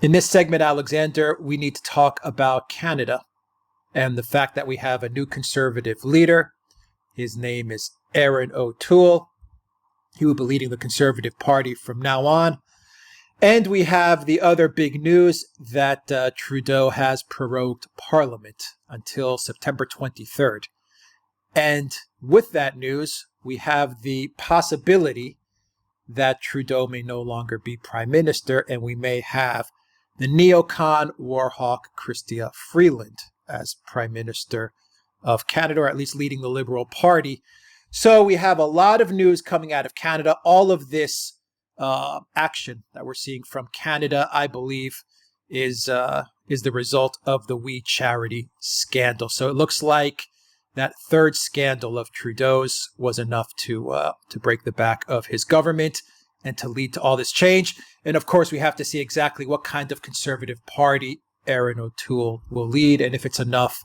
In this segment, Alexander, we need to talk about Canada and the fact that we have a new Conservative leader. His name is Erin O'Toole. He will be leading the Conservative Party from now on. And we have the other big news that Trudeau has prorogued Parliament until September 23rd. And with that news, we have the possibility that Trudeau may no longer be Prime Minister, and we may have the neocon warhawk Chrystia Freeland as Prime Minister of Canada, or at least leading the Liberal Party. So we have a lot of news coming out of Canada. All of this action that we're seeing from Canada, I believe, is the result of the We Charity scandal. So it looks like that third scandal of Trudeau's was enough to break the back of his government and to lead to all this change. And of course, we have to see exactly what kind of Conservative Party Erin O'Toole will lead, and if it's enough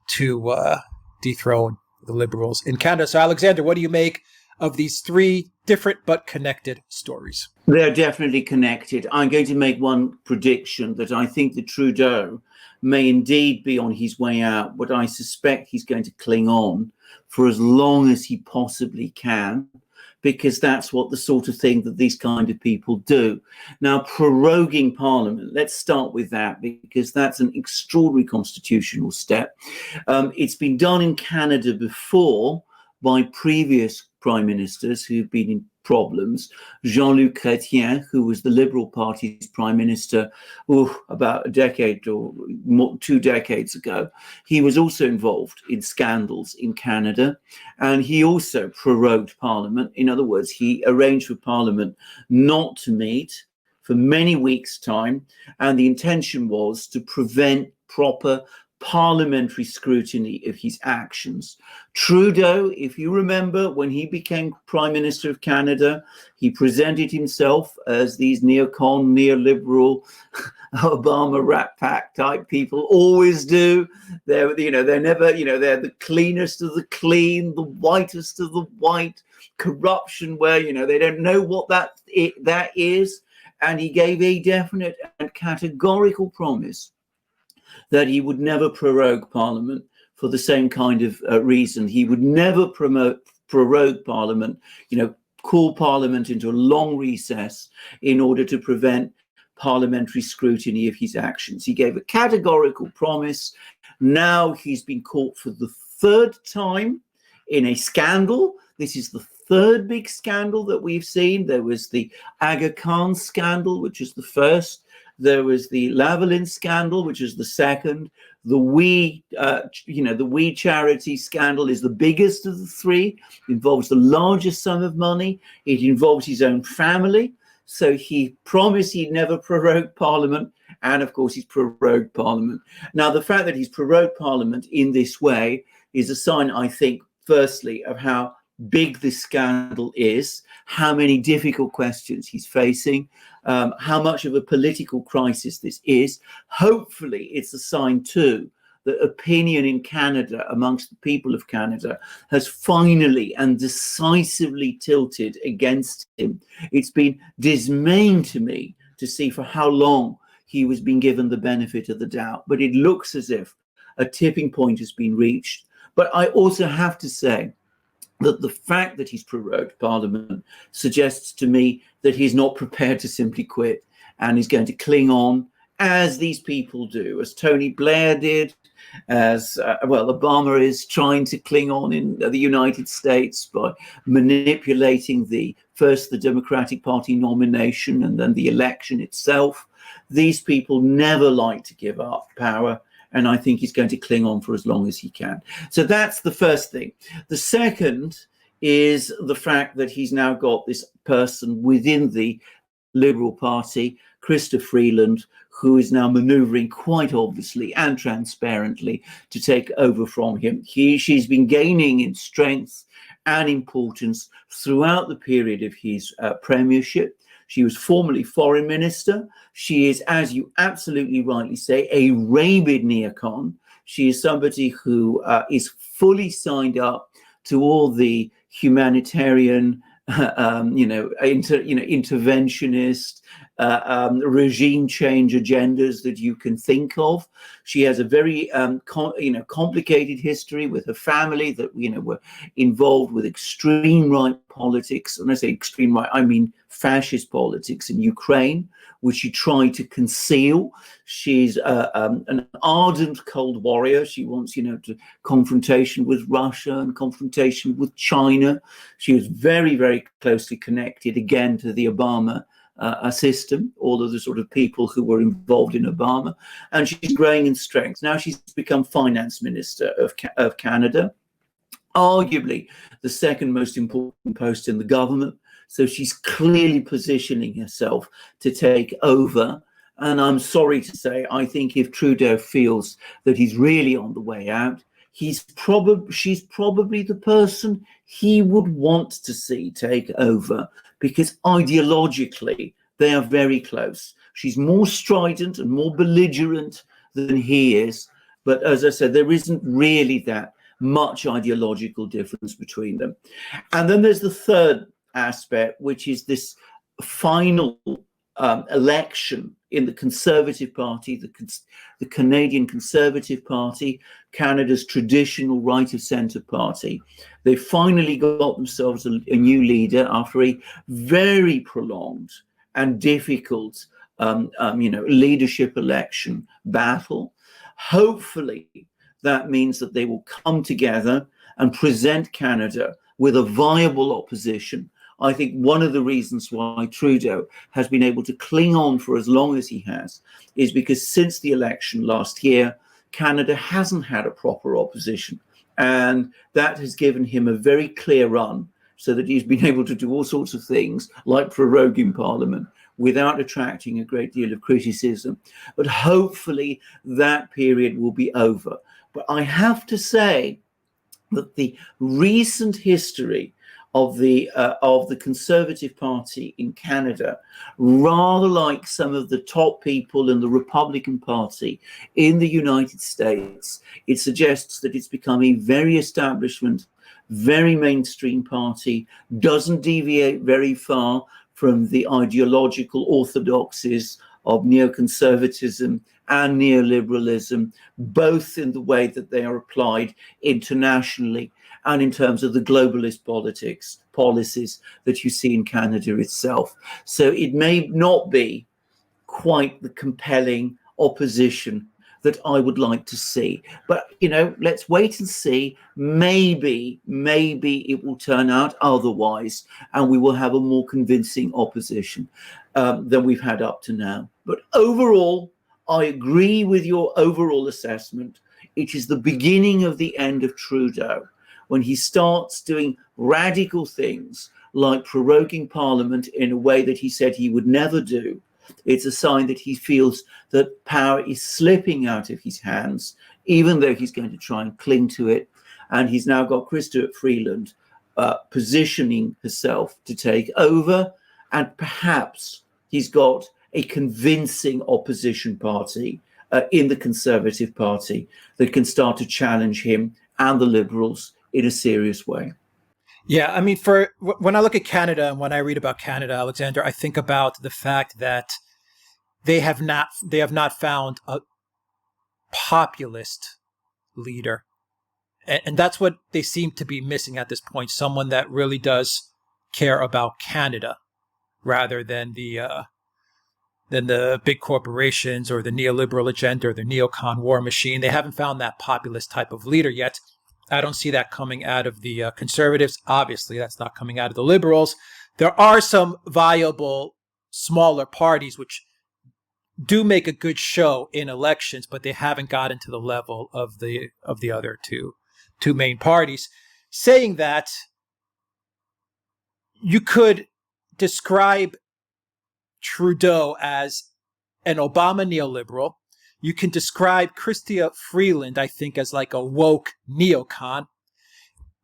to dethrone the Liberals in Canada. So, Alexander, what do you make of these three different but connected stories? They're definitely connected. I'm going to make one prediction that I think that Trudeau may indeed be on his way out, but I suspect he's going to cling on for as long as he possibly can, because that's what the sort of thing that these kind of people do. Now, proroguing Parliament, let's start with that, because that's an extraordinary constitutional step. It's been done in Canada before by previous prime ministers who've been in problems. Jean-Luc Chrétien, who was the Liberal Party's prime minister about a decade or more, 2 decades ago, he was also involved in scandals in Canada, and he also prorogued Parliament. In other words, he arranged for Parliament not to meet for many weeks' time, and the intention was to prevent proper parliamentary scrutiny of his actions. Trudeau, if you remember, when he became Prime Minister of Canada, he presented himself as these neocon, neoliberal, Obama Rat Pack type people always do. They're never, they're the cleanest of the clean, the whitest of the white. Corruption where, they don't know what that is. And he gave a definite and categorical promise that he would never prorogue Parliament for the same kind of reason. He would never prorogue Parliament, call Parliament into a long recess in order to prevent parliamentary scrutiny of his actions. He gave a categorical promise. Now he's been caught for the third time in a scandal. This is the third big scandal that we've seen. There was the Aga Khan scandal, which is the first. There was the Lavalin scandal, which is the second. The We Charity scandal is the biggest of the three. It involves the largest sum of money. It involves his own family. So he promised he'd never prorogue Parliament, and of course he's prorogued Parliament. Now, the fact that he's prorogued Parliament in this way is a sign, I think, firstly, of how big this scandal is, how many difficult questions he's facing, how much of a political crisis this is. Hopefully, it's a sign too that opinion in Canada amongst the people of Canada has finally and decisively tilted against him. It's been dismaying to me to see for how long he was being given the benefit of the doubt, but it looks as if a tipping point has been reached. But I also have to say that the fact that he's prorogued Parliament suggests to me that he's not prepared to simply quit and is going to cling on, as these people do, as Tony Blair did, as Obama is trying to cling on in the United States by manipulating the Democratic Party nomination and then the election itself. These people never like to give up power, and I think he's going to cling on for as long as he can. So that's the first thing. The second is the fact that he's now got this person within the Liberal Party, Chrystia Freeland, who is now manoeuvring quite obviously and transparently to take over from him. She's been gaining in strength and importance throughout the period of his premiership. She was formerly foreign minister. She is, as you absolutely rightly say, a rabid neocon. She is somebody who is fully signed up to all the humanitarian, interventionist, regime change agendas that you can think of. She has a very complicated history with her family that were involved with extreme right politics. And I say extreme right, I mean fascist politics in Ukraine, which she tried to conceal. She's an ardent Cold Warrior. She wants, to confrontation with Russia and confrontation with China. She was very, very closely connected again to the Obama system, all of the sort of people who were involved in Obama, and she's growing in strength. Now she's become finance minister of Canada, arguably the second most important post in the government. So she's clearly positioning herself to take over. And I'm sorry to say, I think if Trudeau feels that he's really on the way out, she's probably the person he would want to see take over, because ideologically they are very close. She's more strident and more belligerent than he is, but as I said, there isn't really that much ideological difference between them. And then there's the third aspect, which is this final election in the Conservative Party, the Canadian Conservative Party, Canada's traditional right of centre party. They finally got themselves a new leader after a very prolonged and difficult leadership election battle. Hopefully that means that they will come together and present Canada with a viable opposition. I think one of the reasons why Trudeau has been able to cling on for as long as he has is because since the election last year, Canada hasn't had a proper opposition. And that has given him a very clear run, so that he's been able to do all sorts of things like proroguing Parliament without attracting a great deal of criticism. But hopefully that period will be over. But I have to say that the recent history of the Conservative Party in Canada, rather like some of the top people in the Republican Party in the United States, it suggests that it's become a very establishment, very mainstream party, doesn't deviate very far from the ideological orthodoxies of neoconservatism and neoliberalism, both in the way that they are applied internationally and in terms of the globalist policies that you see in Canada itself. So it may not be quite the compelling opposition that I would like to see. But, let's wait and see. Maybe it will turn out otherwise, and we will have a more convincing opposition than we've had up to now. But overall, I agree with your overall assessment. It is the beginning of the end of Trudeau, when he starts doing radical things like proroguing Parliament in a way that he said he would never do. It's a sign that he feels that power is slipping out of his hands, even though he's going to try and cling to it. And he's now got Freeland positioning herself to take over. And perhaps he's got a convincing opposition party in the Conservative Party that can start to challenge him and the Liberals in a serious way. Yeah, I mean, when I look at Canada and when I read about Canada, Alexander, I think about the fact that they have not found a populist leader, and that's what they seem to be missing at this point. Someone that really does care about Canada, rather than the big corporations or the neoliberal agenda or the neocon war machine. They haven't found that populist type of leader yet. I don't see that coming out of the Conservatives. Obviously, that's not coming out of the Liberals. There are some viable smaller parties which do make a good show in elections, but they haven't gotten to the level of the other two main parties. Saying that, you could describe Trudeau as an Obama neoliberal. You can describe Chrystia Freeland, I think, as like a woke neocon.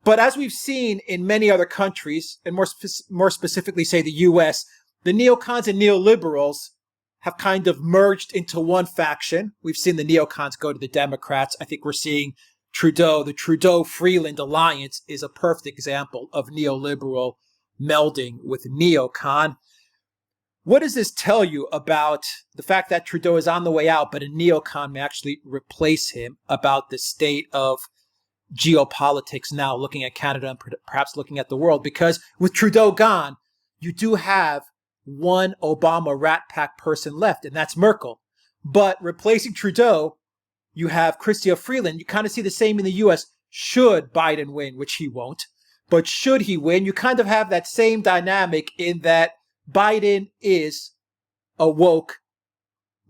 But as we've seen in many other countries, and more specifically, say the US, the neocons and neoliberals have kind of merged into one faction. We've seen the neocons go to the Democrats. I think we're seeing the Trudeau-Freeland alliance is a perfect example of neoliberal melding with neocon. What does this tell you about the fact that Trudeau is on the way out, but a neocon may actually replace him, about the state of geopolitics now, looking at Canada and perhaps looking at the world? Because with Trudeau gone, you do have one Obama rat pack person left, and that's Merkel. But replacing Trudeau, you have Chrystia Freeland. You kind of see the same in the U.S. Should Biden win, which he won't, but should he win, you kind of have that same dynamic in that Biden is a woke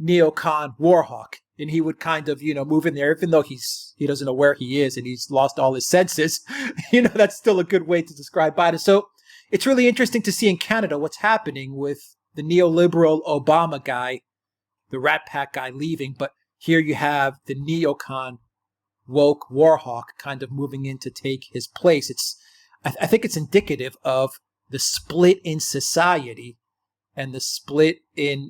neocon warhawk, and he would kind of, move in there, even though he doesn't know where he is and he's lost all his senses. That's still a good way to describe Biden. So it's really interesting to see in Canada what's happening with the neoliberal Obama guy, the Rat Pack guy, leaving. But here you have the neocon woke warhawk kind of moving in to take his place. I think it's indicative of the split in society and the split in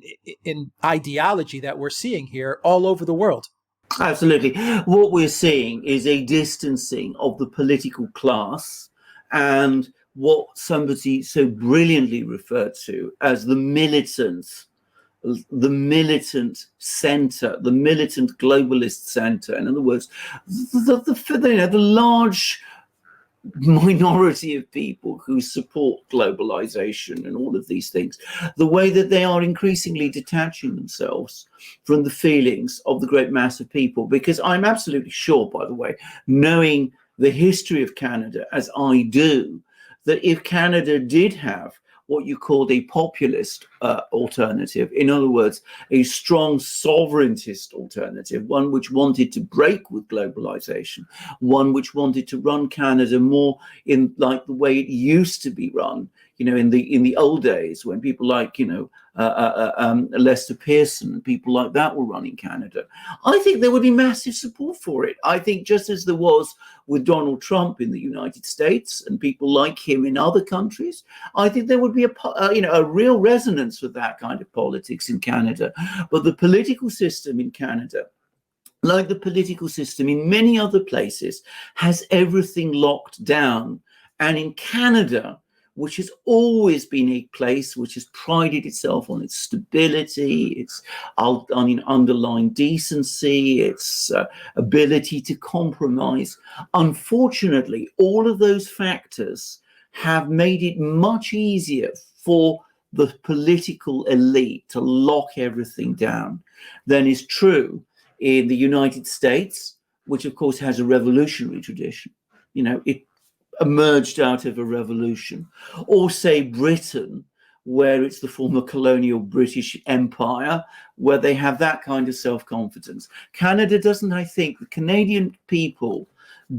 ideology that we're seeing here all over the world. Absolutely. What we're seeing is a distancing of the political class and what somebody so brilliantly referred to as the militant center, the militant globalist center. In other words, the large minority of people who support globalization and all of these things, the way that they are increasingly detaching themselves from the feelings of the great mass of people. Because I'm absolutely sure, by the way, knowing the history of Canada as I do, that if Canada did have what you called a populist alternative, in other words, a strong sovereigntist alternative, one which wanted to break with globalization, one which wanted to run Canada more in like the way it used to be run, in the old days when people like, Lester Pearson and people like that were running Canada, I think there would be massive support for it. I think just as there was with Donald Trump in the United States and people like him in other countries, I think there would be a real resonance with that kind of politics in Canada. But the political system in Canada, like the political system in many other places, has everything locked down. And in Canada, which has always been a place which has prided itself on its stability, its underlying decency, its ability to compromise. Unfortunately, all of those factors have made it much easier for the political elite to lock everything down than is true in the United States, which of course has a revolutionary tradition. It emerged out of a revolution, or say Britain, where it's the former colonial British Empire, where they have that kind of self-confidence. Canada doesn't. I think the Canadian people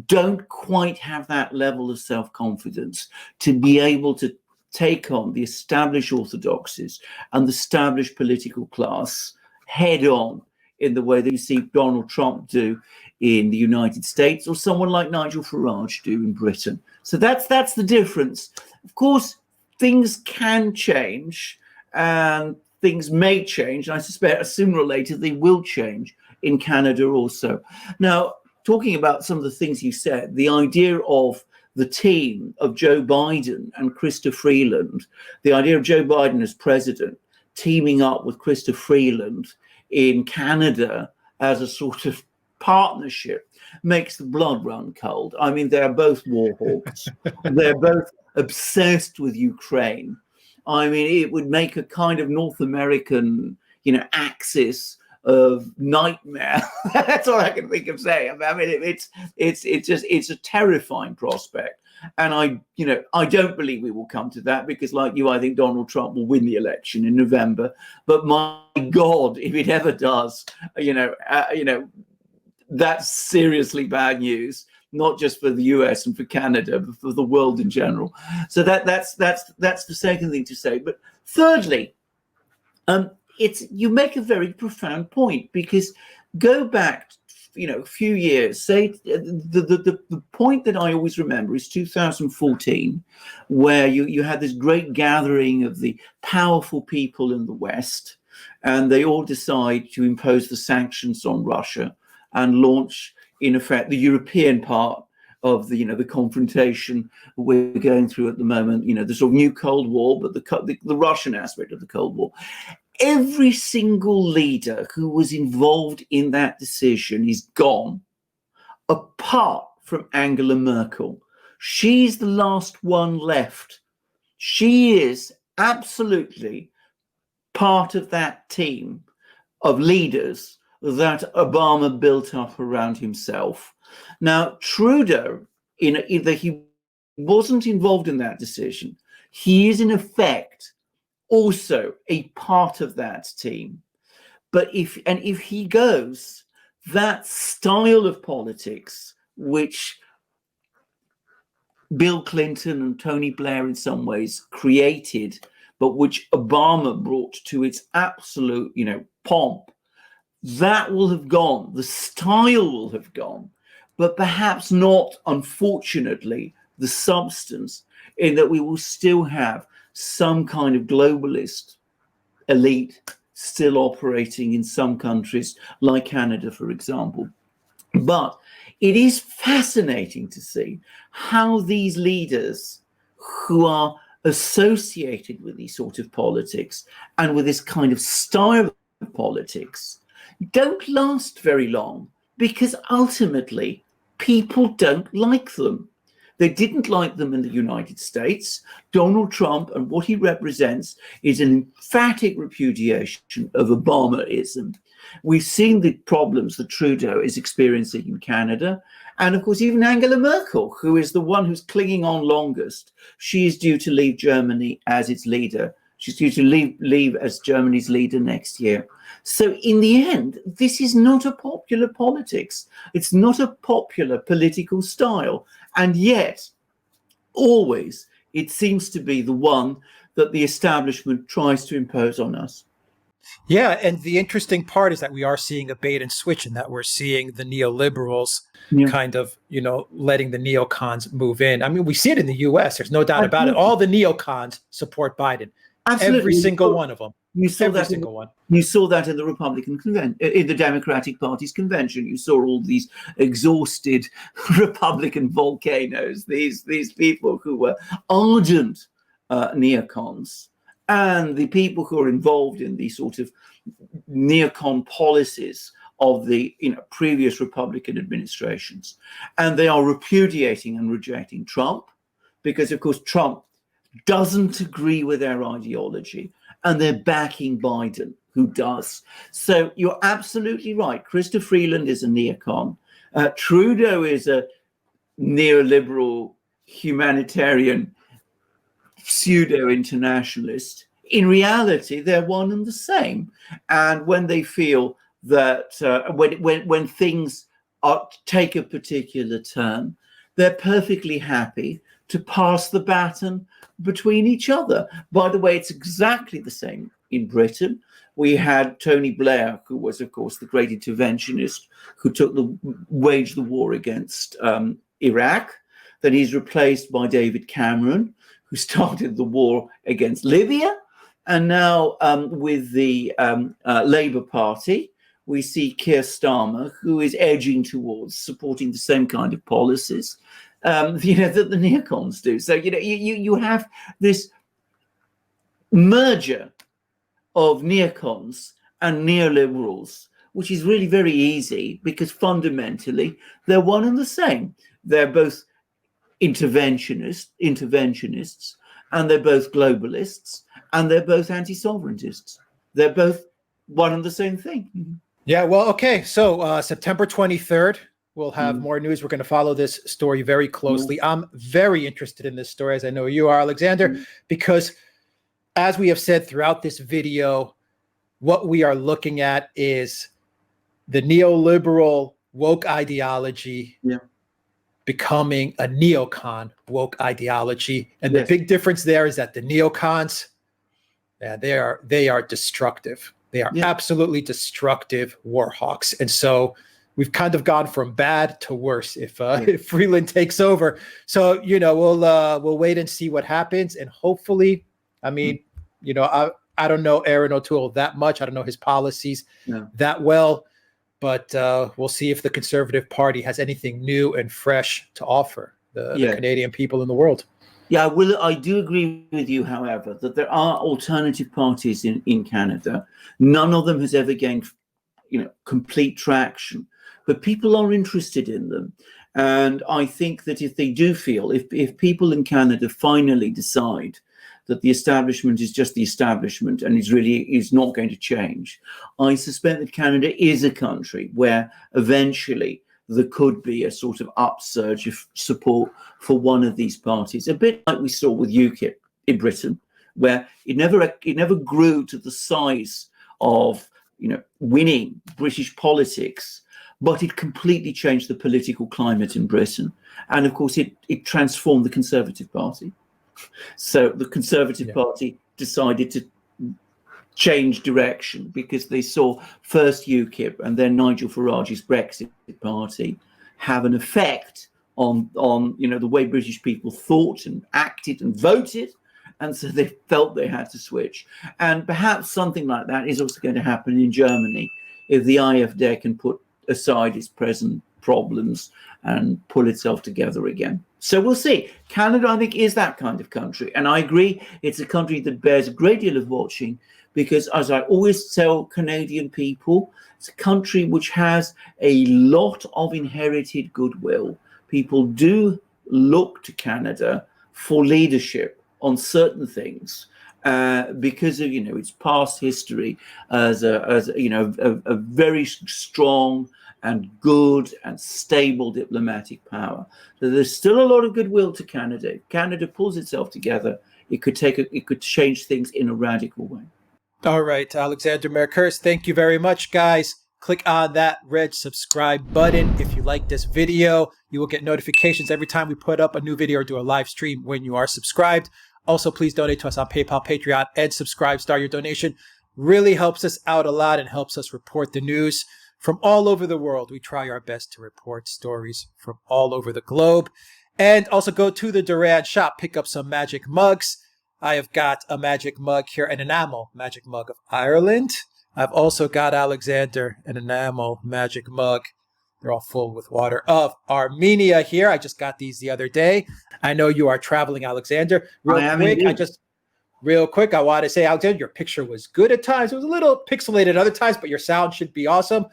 don't quite have that level of self-confidence to be able to take on the established orthodoxies and the established political class head on in the way that you see Donald Trump do in the United States, or someone like Nigel Farage do in Britain. So that's the difference. Of course, things can change and things may change. And I suspect sooner or later they will change in Canada also. Now, talking about some of the things you said, the idea of the team of Joe Biden and Chrystia Freeland, the idea of Joe Biden as president, teaming up with Chrystia Freeland in Canada as a sort of partnership, makes the blood run cold. I mean, they're both war hawks. They're both obsessed with Ukraine. I mean, it would make a kind of North American, axis of nightmare. That's all I can think of saying. I mean, it's a terrifying prospect. And I don't believe we will come to that because, like you, I think Donald Trump will win the election in November. But my God, if it ever does, that's seriously bad news, not just for the US and for Canada, but for the world in general. So that's the second thing to say. But thirdly, you make a very profound point, because go back a few years, say the point that I always remember is 2014, where you had this great gathering of the powerful people in the West, and they all decide to impose the sanctions on Russia and launch, in effect, the European part of the the confrontation we're going through at the moment. The sort of new Cold War, but the Russian aspect of the Cold War. Every single leader who was involved in that decision is gone, apart from Angela Merkel. She's the last one left. She is absolutely part of that team of leaders that Obama built up around himself. Now, Trudeau, either he wasn't involved in that decision, he is in effect also a part of that team. But if he goes, that style of politics, which Bill Clinton and Tony Blair in some ways created, but which Obama brought to its absolute, pomp, that will have gone. The style will have gone, but perhaps not, unfortunately, the substance, in that we will still have some kind of globalist elite still operating in some countries, like Canada, for example. But it is fascinating to see how these leaders who are associated with these sort of politics and with this kind of style of politics don't last very long, because ultimately people don't like them. They didn't like them in the United States. Donald Trump and what he represents is an emphatic repudiation of Obamaism. We've seen the problems that Trudeau is experiencing in Canada. And of course, even Angela Merkel, who is the one who's clinging on longest, she is due to leave Germany as its leader. She's due to leave as Germany's leader next year. So in the end, this is not a popular politics. It's not a popular political style. And yet, always, it seems to be the one that the establishment tries to impose on us. Yeah, and the interesting part is that we are seeing a bait and switch, in that we're seeing the neoliberals kind of, letting the neocons move in. I mean, we see it in the US. There's no doubt about it. All the neocons support Biden. Absolutely. Every single one of them. You saw Every that single one. You saw that in the Republican convention, in the Democratic Party's convention. You saw all these exhausted Republican volcanoes, these people who were ardent neocons, and the people who are involved in the sort of neocon policies of the previous Republican administrations. And they are repudiating and rejecting Trump, because, of course, Trump doesn't agree with their ideology, and they're backing Biden, who does. So you're absolutely right. Christopher Freeland is a neocon. Trudeau is a neoliberal humanitarian pseudo-internationalist. In reality, they're one and the same. And when they feel that when things take a particular turn, they're perfectly happy to pass the baton between each other. By the way, it's exactly the same in Britain. We had Tony Blair, who was, of course, the great interventionist who waged the war against Iraq. Then he's replaced by David Cameron, who started the war against Libya. And now with the Labour Party, we see Keir Starmer, who is edging towards supporting the same kind of policies that the neocons do. So you have this merger of neocons and neoliberals, which is really very easy, because fundamentally they're one and the same. They're both interventionists, and they're both globalists, and they're both anti-sovereigntists. They're both one and the same thing. Yeah, well, okay. So September 23rd, we'll have more news. We're going to follow this story very closely. I'm very interested in this story, as I know you are, Alexander, because as we have said throughout this video, what we are looking at is the neoliberal woke ideology becoming a neocon woke ideology. And the big difference there is that the neocons, they are destructive. They are absolutely destructive war hawks. And so we've kind of gone from bad to worse if Freeland takes over. So, we'll wait and see what happens. And hopefully, I mean, I don't know Erin O'Toole that much. I don't know his policies that well. but we'll see if the Conservative Party has anything new and fresh to offer the Canadian people in the world. Yeah, I do agree with you, however, that there are alternative parties in Canada. None of them has ever gained, complete traction, but people are interested in them. And I think that if they do feel, if people in Canada finally decide that the establishment is just the establishment and is not going to change, I suspect that Canada is a country where eventually there could be a sort of upsurge of support for one of these parties, a bit like we saw with UKIP in Britain, where it never grew to the size of winning British politics, but it completely changed the political climate in Britain, and of course it transformed the Conservative Party. So the Conservative Party decided to change direction because they saw first UKIP and then Nigel Farage's Brexit Party have an effect on the way British people thought and acted and voted, and so they felt they had to switch. And perhaps something like that is also going to happen in Germany if the AfD can put aside its present problems and pull itself together again. So we'll see. Canada, I think, is that kind of country. And I agree, it's a country that bears a great deal of watching because, as I always tell Canadian people, it's a country which has a lot of inherited goodwill. People do look to Canada for leadership on certain things because of its past history as a very strong and good and stable diplomatic power. So there's still a lot of goodwill to Canada. If Canada pulls itself together, it could change things in a radical way. All right, Alexander Mercurs, thank you very much, guys. Click on that red subscribe button if you like this video. You will get notifications every time we put up a new video or do a live stream when you are subscribed. Also, please donate to us on PayPal, Patreon, and Subscribe Star. Your donation really helps us out a lot and helps us report the news from all over the world. We try our best to report stories from all over the globe. And also go to the Duran shop, pick up some magic mugs. I have got a magic mug here, an enamel magic mug of Ireland. I've also got, Alexander, an enamel magic mug. They're all full with water of Armenia here. I just got these the other day. I know you are traveling, Alexander. Real quick, I want to say, Alexander, your picture was good at times. It was a little pixelated at other times, but your sound should be awesome.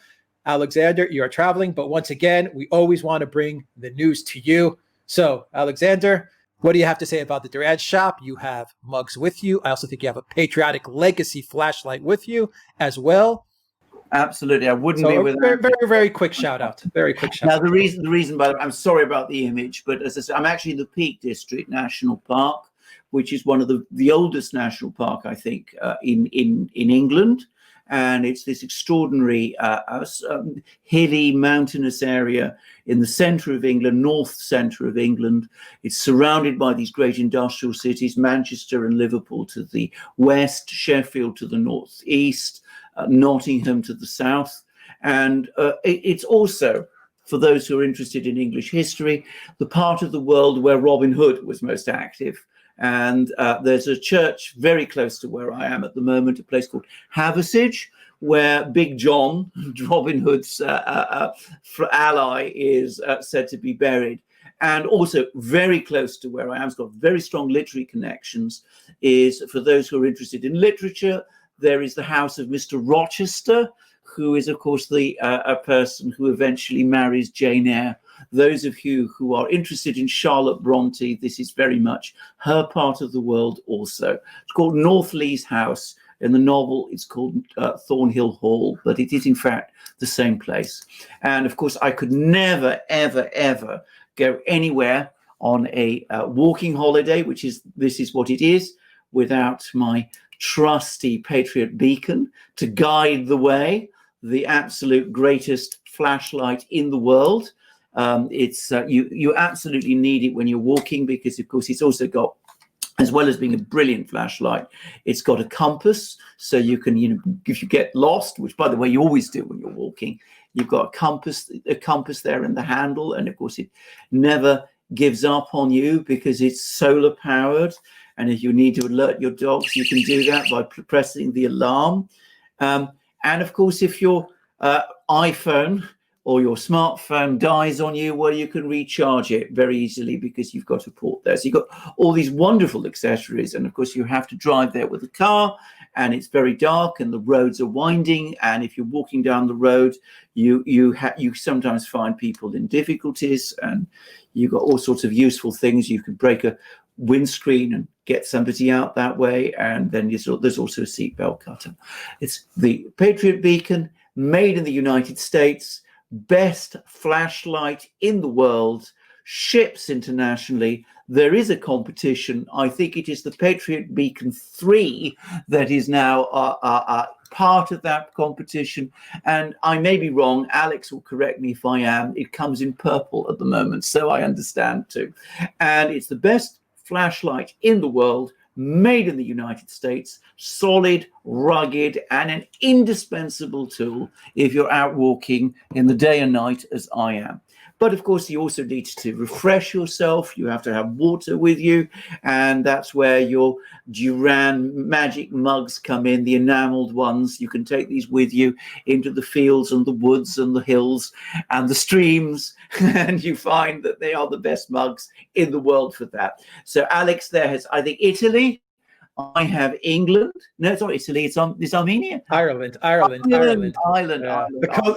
Alexander, you are traveling, but once again, we always want to bring the news to you. So, Alexander, what do you have to say about the Duran shop? You have mugs with you. I also think you have a patriotic legacy flashlight with you as well. Absolutely, I wouldn't be without. Very, very, very quick shout out. Very quick shout out. Now, the reason, by the way, I'm sorry about the image, but as I said, I'm actually in the Peak District National Park, which is one of the oldest national park, I think, in England. And it's this extraordinary hilly, mountainous area in the centre of England, north centre of England. It's surrounded by these great industrial cities, Manchester and Liverpool to the west, Sheffield to the northeast, Nottingham to the south. And it's also, for those who are interested in English history, the part of the world where Robin Hood was most active. And there's a church very close to where I am at the moment, a place called Haversige, where Big John, Robin Hood's ally, is said to be buried. And also very close to where I am, it's got very strong literary connections, is, for those who are interested in literature, there is the house of Mr. Rochester, who is, of course, a person who eventually marries Jane Eyre. Those of you who are interested in Charlotte Bronte, this is very much her part of the world also. It's called Northlees House. In the novel, it's called Thornhill Hall, but it is, in fact, the same place. And, of course, I could never, ever, ever go anywhere on a walking holiday, this is what it is, without my trusty Patriot beacon to guide the way, the absolute greatest flashlight in the world. You absolutely need it when you're walking because, of course, it's also got, as well as being a brilliant flashlight, it's got a compass. So you can, if you get lost, which, by the way, you always do when you're walking, you've got a compass there in the handle. And, of course, it never gives up on you because it's solar powered. And if you need to alert your dogs, you can do that by pressing the alarm. And, of course, if you're iPhone or your smartphone dies on you, well, you can recharge it very easily because you've got a port there. So you've got all these wonderful accessories. And of course, you have to drive there with a car, and it's very dark and the roads are winding. And if you're walking down the road, you sometimes find people in difficulties, and you've got all sorts of useful things. You can break a windscreen and get somebody out that way. And then there's also a seatbelt cutter. It's the Patriot Beacon, made in the United States, best flashlight in the world, ships internationally. There is a competition. I think it is the Patriot Beacon 3 that is now part of that competition. And I may be wrong. Alex will correct me if I am. It comes in purple at the moment, so I understand too. And it's the best flashlight in the world, made in the United States, solid, rugged, and an indispensable tool if you're out walking in the day and night, as I am. But of course, you also need to refresh yourself. You have to have water with you. And that's where your Duran magic mugs come in, the enameled ones. You can take these with you into the fields and the woods and the hills and the streams. And you find that they are the best mugs in the world for that. So Alex there has, I think, Italy. I have England. No, it's not Italy. It's Armenia. Ireland. Yeah.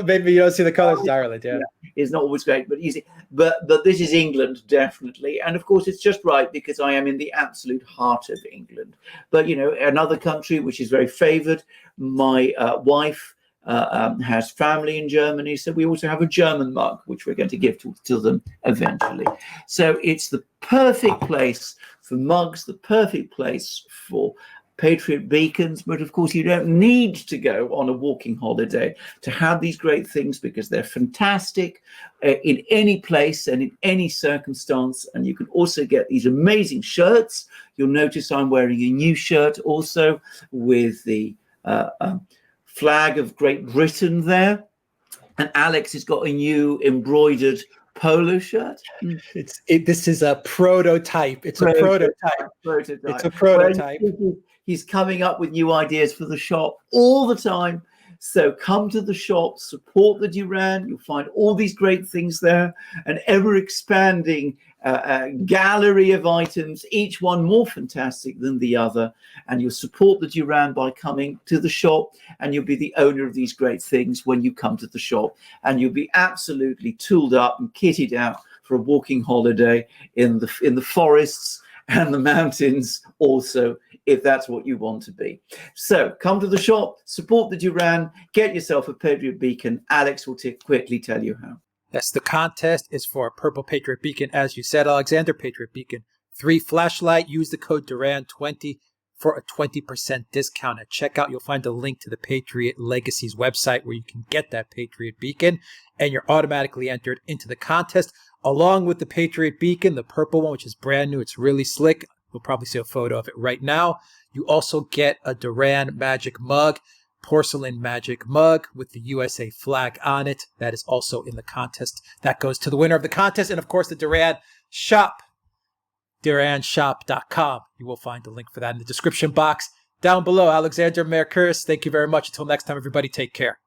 Maybe you don't see the colors. It's Ireland. Yeah. It's not always great, but easy. But this is England, definitely. And of course, it's just right because I am in the absolute heart of England. But, you know, another country which is very favoured. My wife has family in Germany, so we also have a German mug, which we're going to give to them eventually. So it's the perfect place for mugs, the perfect place for Patriot beacons. But of course, you don't need to go on a walking holiday to have these great things, because they're fantastic in any place and in any circumstance. And you can also get these amazing shirts. You'll notice I'm wearing a new shirt also with the flag of Great Britain there, and Alex has got a new embroidered polo shirt. This is a prototype. It's a prototype. It's a prototype. He's coming up with new ideas for the shop all the time. So come to the shop, support the Duran. You'll find all these great things there, an ever expanding gallery of items, each one more fantastic than the other. And you'll support the Duran by coming to the shop, and you'll be the owner of these great things when you come to the shop. And you'll be absolutely tooled up and kitted out for a walking holiday in the forests and the mountains also, if that's what you want to be. So come to the shop, support the Duran, get yourself a Patriot beacon. Alex will quickly tell you how. Yes, the contest is for a purple Patriot beacon, as you said, Alexander. Patriot Beacon 3 flashlight. Use the code Duran20 for a 20% discount at checkout. You'll find a link to the Patriot Legacy's website where you can get that Patriot beacon, and you're automatically entered into the contest. Along with the Patriot beacon, the purple one, which is brand new, it's really slick. You'll probably see a photo of it right now. You also get a Duran magic mug, porcelain magic mug with the USA flag on it. That is also in the contest. That goes to the winner of the contest. And of course, the Duran shop, duranshop.com. You will find a link for that in the description box down below. Alexander Mercouris, thank you very much. Until next time, everybody, take care.